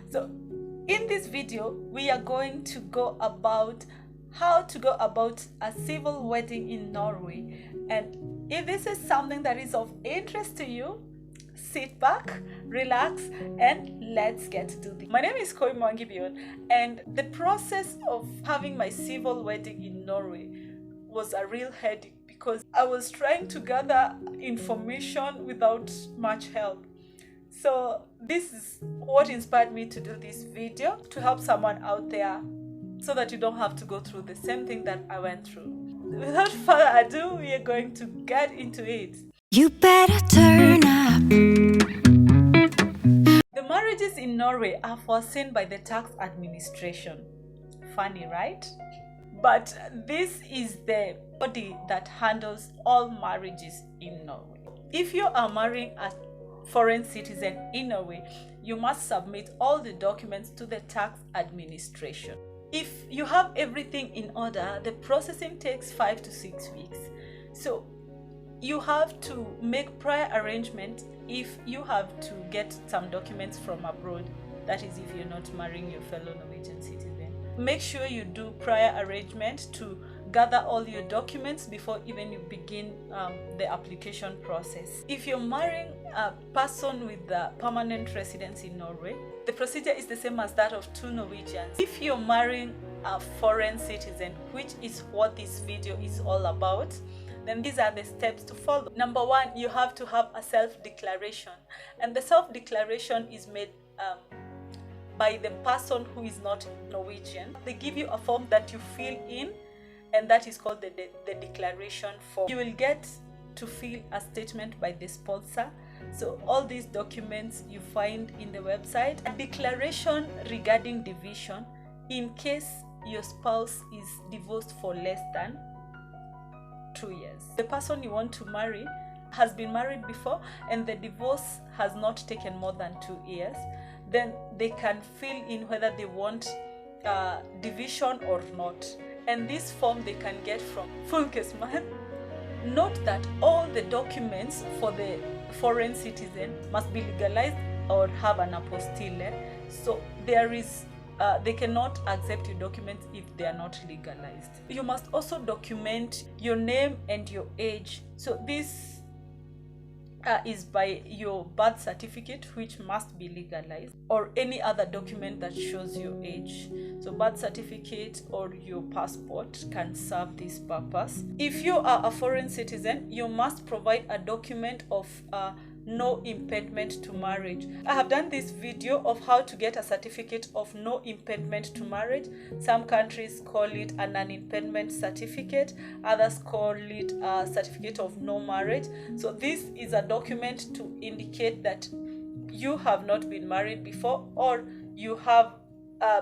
So in this video, we are going to go about how to go about a civil wedding in Norway. And if this is something that is of interest to you, sit back, relax, and let's get to this. My name is Mwangi Bjørn, and the process of having my civil wedding in Norway was a real headache because I was trying to gather information without much help. So this is what inspired me to do this video, to help someone out there so that you don't have to go through the same thing that I went through. Without further ado, we are going to get into it. You better turn up. The marriages in Norway are foreseen by the tax administration. Funny, right? But this is the body that handles all marriages in Norway. If you are marrying a foreign citizen in Norway, you must submit all the documents to the tax administration. If you have everything in order, the processing takes 5 to 6 weeks. So you have to make prior arrangement if you have to get some documents from abroad. That is, if you're not marrying your fellow Norwegian citizen. Make sure you do prior arrangement to gather all your documents before even you begin the application process. If you're marrying a person with a permanent residence in Norway, the procedure is the same as that of two Norwegians. If you're marrying a foreign citizen, which is what this video is all about, then these are the steps to follow. Number one, you have to have a self-declaration, and the self-declaration is made by the person who is not Norwegian. They give you a form that you fill in, and that is called the declaration form. You will get to fill a statement by the sponsor. So all these documents you find in the website. A declaration regarding division in case your spouse is divorced for less than 2 years. The person you want to marry has been married before and the divorce has not taken more than 2 years. Then they can fill in whether they want division or not. And this form they can get from Fylkesman. Note that all the documents for the foreign citizen must be legalized or have an apostille. So there is they cannot accept your documents if they are not legalized. You must also document your name and your age. So this is by your birth certificate, which must be legalized, or any other document that shows your age. So birth certificate or your passport can serve this purpose. If you are a foreign citizen, you must provide a document of no impediment to marriage. I have done this video of how to get a certificate of no impediment to marriage. Some countries call it a non-impediment certificate, others call it a certificate of no marriage. So this is a document to indicate that you have not been married before, or you have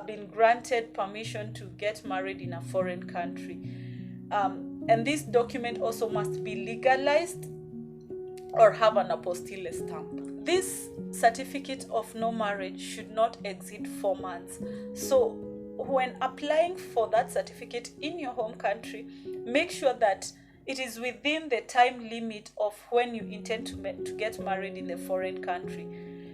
been granted permission to get married in a foreign country. And this document also must be legalized or have an apostille stamp. This certificate of no marriage should not exceed 4 months. So when applying for that certificate in your home country, make sure that it is within the time limit of when you intend to get married in the foreign country.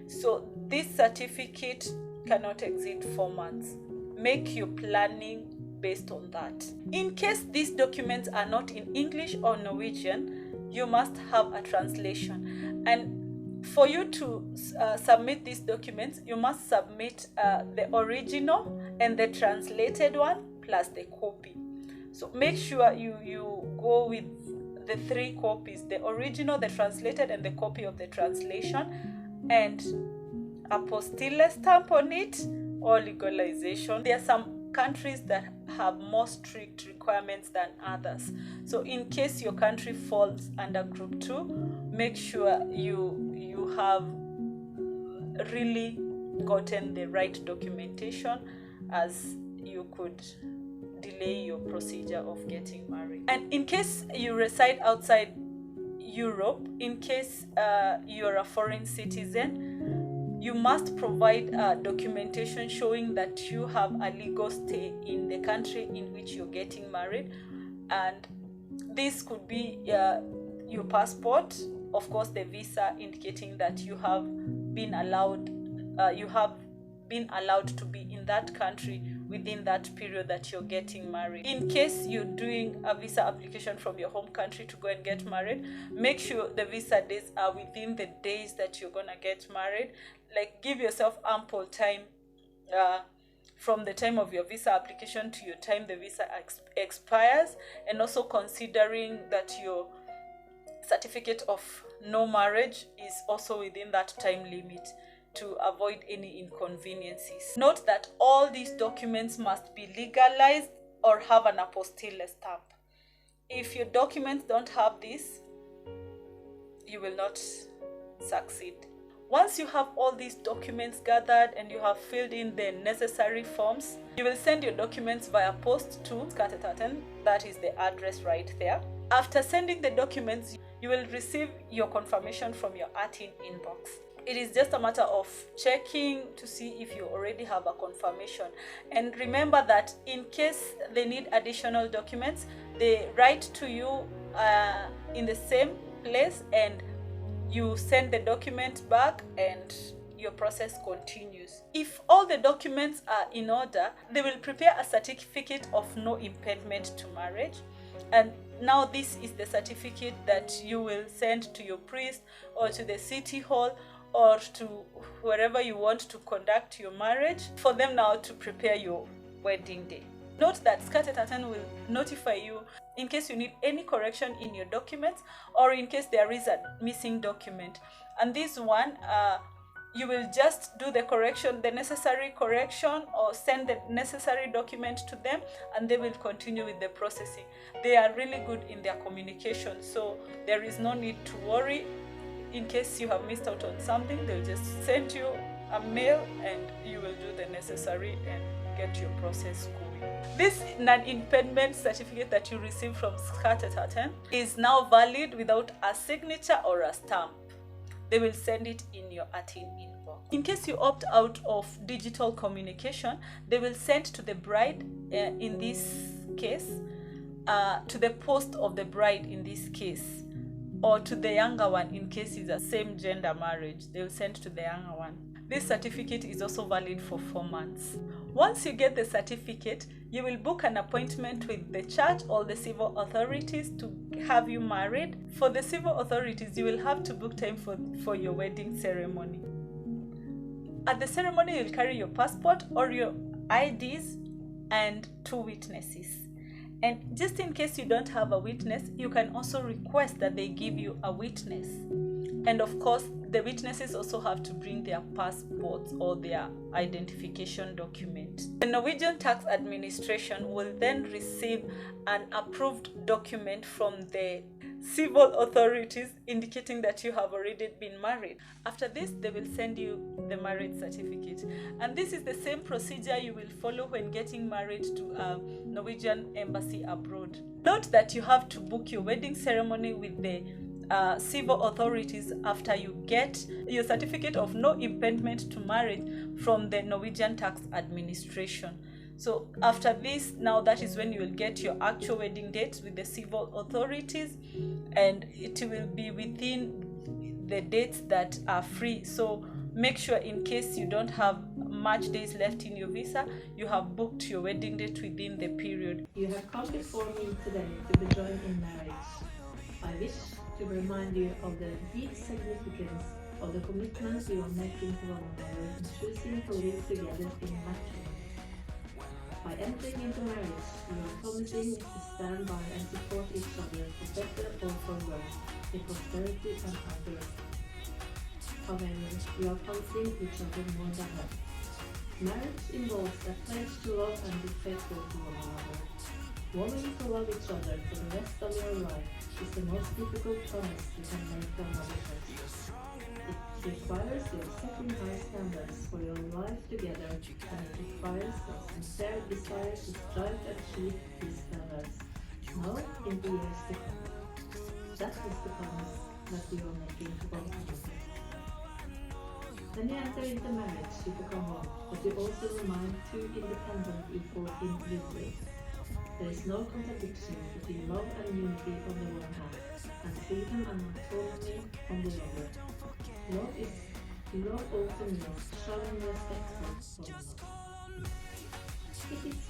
So this certificate cannot exceed 4 months. Make your planning based on that. In case these documents are not in English or Norwegian, you must have a translation. And for you to submit these documents, you must submit the original and the translated one plus the copy. So make sure you go with the 3 copies: the original, the translated, and the copy of the translation, and apostille stamp on it or legalization. There are some countries that have more strict requirements than others. So in case your country falls under group 2, make sure you have really gotten the right documentation, as you could delay your procedure of getting married. And in case you reside outside Europe, in case you're a foreign citizen, you must provide documentation showing that you have a legal stay in the country in which you're getting married. And this could be your passport, of course the visa indicating that you have been allowed, you have been allowed to be in that country within that period that you're getting married. In case you're doing a visa application from your home country to go and get married, make sure the visa days are within the days that you're gonna get married. Like, give yourself ample time from the time of your visa application to your time the visa expires, and also considering that your certificate of no marriage is also within that time limit to avoid any inconveniences. Note that all these documents must be legalized or have an apostille stamp. If your documents don't have this, you will not succeed. Once you have all these documents gathered and you have filled in the necessary forms, you will send your documents via post to Skatteetaten. That is the address right there. After sending the documents, you will receive your confirmation from your ATIN inbox. It is just a matter of checking to see if you already have a confirmation. And remember that in case they need additional documents, they write to you in the same place, and you send the document back and your process continues. If all the documents are in order, they will prepare a certificate of no impediment to marriage. And now this is the certificate that you will send to your priest or to the city hall or to wherever you want to conduct your marriage for them now to prepare your wedding day. Note that Skatteetaten will notify you in case you need any correction in your documents or in case there is a missing document. And this one, you will just do the correction, the necessary correction, or send the necessary document to them, and they will continue with the processing. They are really good in their communication, so there is no need to worry. In case you have missed out on something, they'll just send you a mail and you will do the necessary and get your process going. This non-impediment certificate that you receive from Skatteetaten is now valid without a signature or a stamp. They will send it in your ATIN inbox. In case you opt out of digital communication, they will send to the bride, in this case, to the post of the bride in this case, or to the younger one in case it's a same gender marriage. They will send to the younger one. This certificate is also valid for 4 months. Once you get the certificate, you will book an appointment with the church or the civil authorities to have you married. For the civil authorities, you will have to book time for your wedding ceremony. At the ceremony, you'll carry your passport or your IDs and 2 witnesses. And just in case you don't have a witness, you can also request that they give you a witness. And of course, the witnesses also have to bring their passports or their identification document. The Norwegian Tax Administration will then receive an approved document from the civil authorities indicating that you have already been married. After this, they will send you the marriage certificate. And this is the same procedure you will follow when getting married to a Norwegian embassy abroad. Note that you have to book your wedding ceremony with the civil authorities after you get your certificate of no impediment to marriage from the Norwegian Tax Administration. So after this, now that is when you will get your actual wedding date with the civil authorities, and it will be within the dates that are free. So make sure in case you don't have much days left in your visa, you have booked your wedding date within the period. You have come before me today to be joined in marriage. I wish to remind you of the deep significance of the commitment you are making to one another and choosing to live together in matrimony. By entering into marriage, you are promising to stand by and support each other for better or for worse, in prosperity and happiness. However, you are promising each other more than that. Marriage involves a pledge to love and be faithful to one another. Wanting to love each other for the rest of your life is the most difficult promise you can make to another person. It requires your setting high standards for your life together, and it requires a sincere desire to strive to achieve these standards, now in the years to come. That is the promise that you are making to both of you. When you enter into marriage, you become one, but you also remain 2 independent equal individuals. There is no contradiction between love and unity on the one hand, and freedom and autonomy on the other. Love also means showing respect for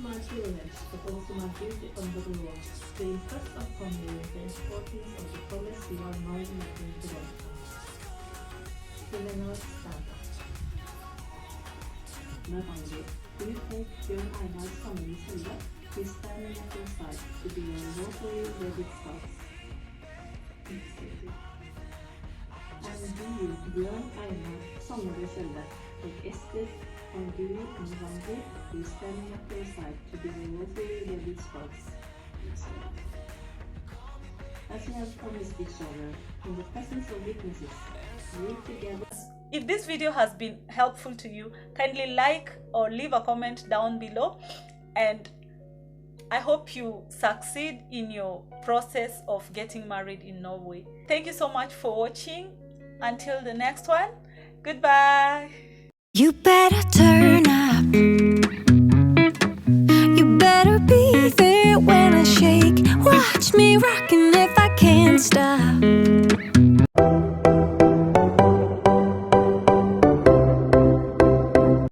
my privilege, but also my duty under the law, to impress upon you the importance of the promise you are now making today. Legalised standard. Mwangi, do you take Bjørn Einar's summary Selve, who is standing at your side to be your lawfully wedded spouse? And do you, Bjørn Einar summary Selve, take Esther, and do you, Mwangi, who is standing at your side to be your lawfully wedded spouse? As you have promised each other, in the presence of witnesses, read together. If this video has been helpful to you, kindly like or leave a comment down below, and I hope you succeed in your process of getting married in Norway. Thank you so much for watching. Until the next one, goodbye. You better turn